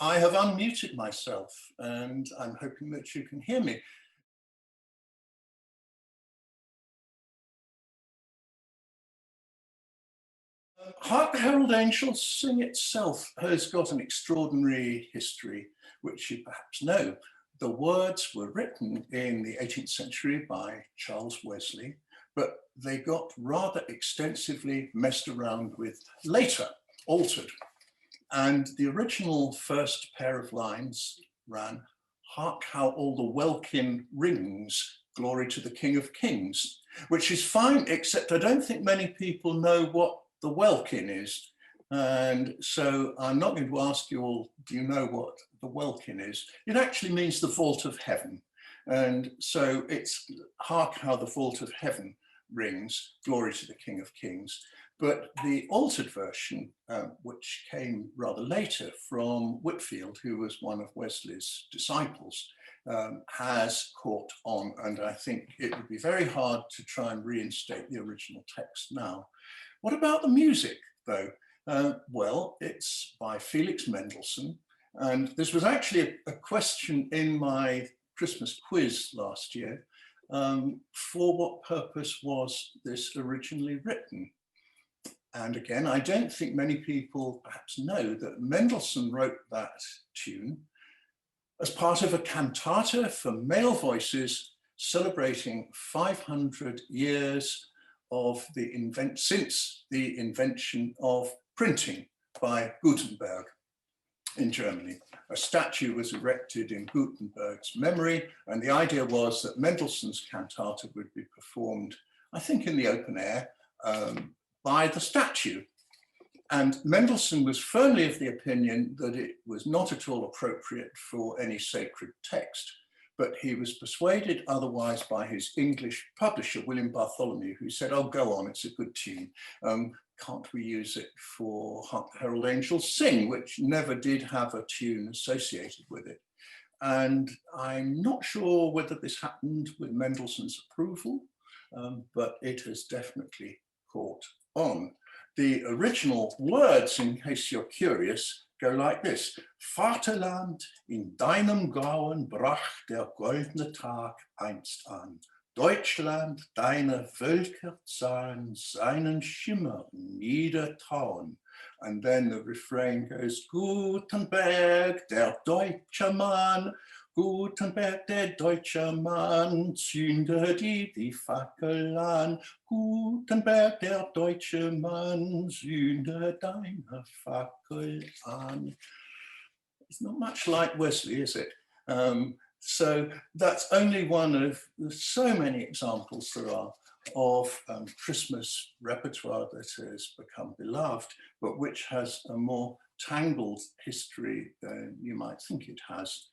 I have unmuted myself and I'm hoping that you can hear me. Hark the Herald Angels Sing itself has got an extraordinary history, which you perhaps know. The words were written in the 18th century by Charles Wesley, but they got rather extensively messed around with later, altered. And the original first pair of lines ran, "Hark how all the welkin rings, glory to the King of Kings," which is fine, except I don't think many people know what the welkin is. And so I'm not going to ask you all, do you know what the welkin is? It actually means the vault of heaven. And so it's hark how the vault of heaven rings, glory to the King of Kings. But the altered version, which came rather later from Whitefield, who was one of Wesley's disciples, has caught on. And I think it would be very hard to try and reinstate the original text now. What about the music, though? Well, it's by Felix Mendelssohn. And this was actually a question in my Christmas quiz last year. For what purpose was this originally written? And again, I don't think many people perhaps know that Mendelssohn wrote that tune as part of a cantata for male voices celebrating 500 years of since the invention of printing by Gutenberg in Germany. A statue was erected in Gutenberg's memory, and the idea was that Mendelssohn's cantata would be performed, I think, in the open air, by the statue. And Mendelssohn was firmly of the opinion that it was not at all appropriate for any sacred text, but he was persuaded otherwise by his English publisher, William Bartholomew, who said, "Oh, go on, it's a good tune. Can't we use it for Hark the Herald Angels Sing," which never did have a tune associated with it. And I'm not sure whether this happened with Mendelssohn's approval, but it has definitely caught on. The original words, in case you're curious, go like this: "Vaterland, in deinem Grauen brach der goldene Tag einst an. Deutschland, deine Völker sahen seinen Schimmer niedertauen." And then the refrain goes, "Gutenberg, der deutsche Mann, Gutenberg, der deutsche Mann, zünde die Fackel an. Gutenberg, der deutsche Mann, zünde deine Fackel an." It's not much like Wesley, is it? So that's only one of so many examples there are of Christmas repertoire that has become beloved, but which has a more tangled history than you might think it has.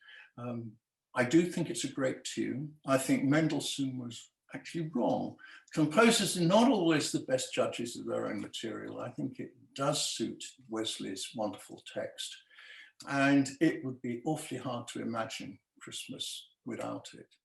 I do think it's a great tune. I think Mendelssohn was actually wrong. Composers are not always the best judges of their own material. I think it does suit Wesley's wonderful text. And it would be awfully hard to imagine Christmas without it.